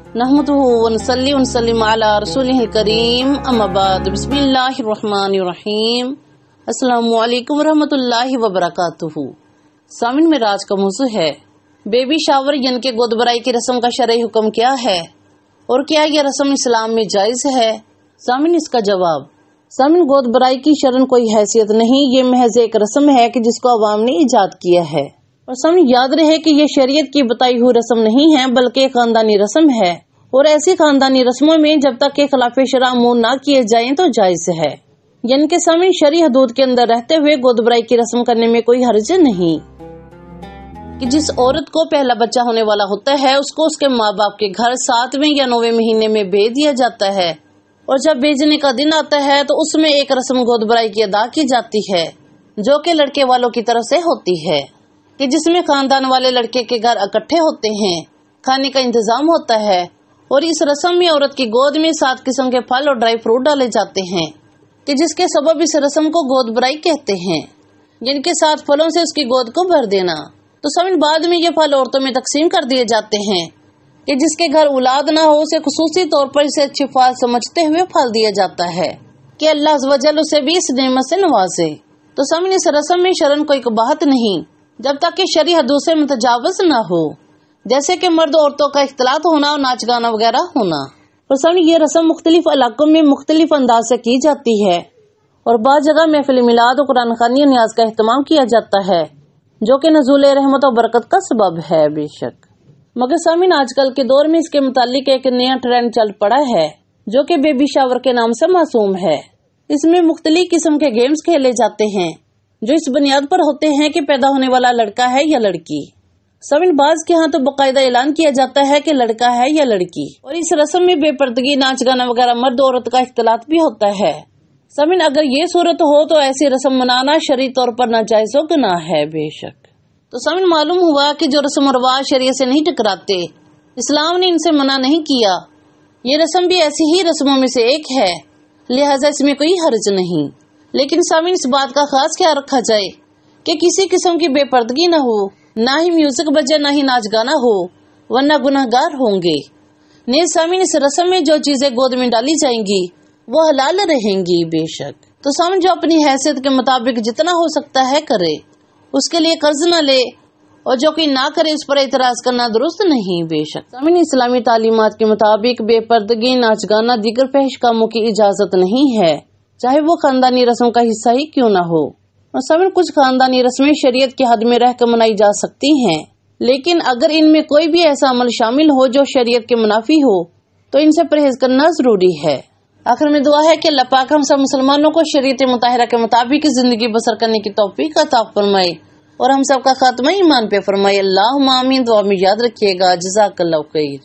नहमदुहु व नसल्ली व नसल्लिम अला रसूलिहिल करीम अम्मा बाद बिस्मिल्लाहिर रहमानिर रहीम। अस्सलामु अलैकुम व रहमतुल्लाहि व बरकातुहू। सामिन में आज का मौजू है बेबी शावर यानी कि गोद भराई की रस्म का शरई हुक्म क्या है और क्या यह रस्म इस्लाम में जायज है। सामिन इसका जवाब। सामिन गोद भराई की शरन कोई हैसियत नहीं, ये महज एक रस्म है कि जिसको अवाम ने इजाद किया है। और सामिन याद रहे कि ये शरीयत की बताई हुई रस्म नहीं है बल्कि एक खानदानी रस्म है और ऐसी खानदानी रस्मों में जब तक के खिलाफ शरअ अमूर ना किए जाएं तो जायज है। यानी कि सामिन शरई हदूद के अंदर रहते हुए गोद भराई की रस्म करने में कोई हर्ज नहीं कि जिस औरत को पहला बच्चा होने वाला होता है उसको उसके माँ बाप के घर 7वें या 9वें महीने में भेज दिया जाता है और जब भेजने का दिन आता है तो उसमें एक रस्म गोद भराई की अदा की जाती है जो कि लड़के वालों की तरफ से होती है कि जिसमें खानदान वाले लड़के के घर इकट्ठे होते हैं, खाने का इंतजाम होता है और इस रस्म में औरत की गोद में 7 किस्म के फल और ड्राई फ्रूट डाले जाते हैं कि जिसके सबब इस रस्म को गोद भराई कहते हैं। जिनके 7 फलों से उसकी गोद को भर देना। तो सामिन बाद में ये फल औरतों में तकसीम कर दिए जाते हैं कि जिसके घर औलाद ना हो उसे खुसूसी तौर पर इसे अच्छी फल समझते हुए फल दिया जाता है कि अल्लाह अज़्ज़ व जल उसे भी इस नेमत से नवाजे। तो सामिन इस रस्म में शरन कोई कबाहत नहीं जब तक कि शरई हदूद से मुतजावज न हो, जैसे कि मर्द औरतों का इख्तिलात होना और नाच गाना वगैरह होना। और सामने ये रस्म मुख्तलिफ इलाकों में मुख्तलिफ अंदाज से की जाती है और बाद जगह महफिल मिलाद और कुरान खानी न्याज का एहतमाम किया जाता है जो कि नज़ूल रहमत और बरकत का सबब है बेशक। मगर सामिन आजकल के दौर में इसके मुतालिक एक नया ट्रेंड चल पड़ा है जो कि बेबी शावर के नाम से मासूम है। इसमें मुख्तलिफ किस्म के गेम्स खेले जाते हैं जो इस बुनियाद पर होते हैं कि पैदा होने वाला लड़का है या लड़की। सामिन बाज के यहाँ तो बाकायदा ऐलान किया जाता है कि लड़का है या लड़की। और इस रस्म में बेपर्दगी नाच गाना वगैरह मर्द औरत का इख्तिलात भी होता है। सामिन अगर ये सूरत हो तो ऐसी रस्म मनाना शरई तौर पर नाजायज व गुनाह है बेशक। तो सामिन मालूम हुआ कि जो रस्म रवाज शरीयत से नहीं टकराते, इस्लाम ने इनसे मना नहीं किया। ये रस्म भी ऐसी ही रस्मों में से एक है, लिहाजा इसमें कोई हर्ज नहीं। लेकिन सामिन इस बात का खास ख्याल रखा जाए कि किसी किस्म की बेपर्दगी न हो, ना ही म्यूजिक बजे, ना ही नाच गाना हो, वरना गुनाहगार होंगे। ने सामिन इस रस्म में जो चीजें गोद में डाली जाएंगी वो हलाल रहेंगी बेशक। तो सामिन जो अपनी हैसियत के मुताबिक जितना हो सकता है करे, उसके लिए कर्ज न ले और जो कोई ना करे उस पर इतराज करना दुरुस्त नहीं बेशक। सामिन इस्लामी तालीमात के मुताबिक बेपर्दगी, नाच गाना, दीगर फहश कामों की इजाजत नहीं है, चाहे वो खानदानी रस्म का हिस्सा ही क्यों ना हो। और सामिन कुछ खानदानी रस्में शरीयत की हद में रहकर मनाई जा सकती हैं, लेकिन अगर इनमें कोई भी ऐसा अमल शामिल हो जो शरीयत के मुनाफी हो तो इनसे परहेज करना जरूरी है। आखिर में दुआ है कि अल्लाह पाक हम सब मुसलमानों को शरीयत मुताहिरा के मुताबिक जिंदगी बसर करने की तौफीक अता फरमाए और हम सब का खात्मा ईमान पे फरमाए। अल्लाहुम्मा आमीन। दुआ में याद रखिएगा। जज़ाकल्लाहु खैर।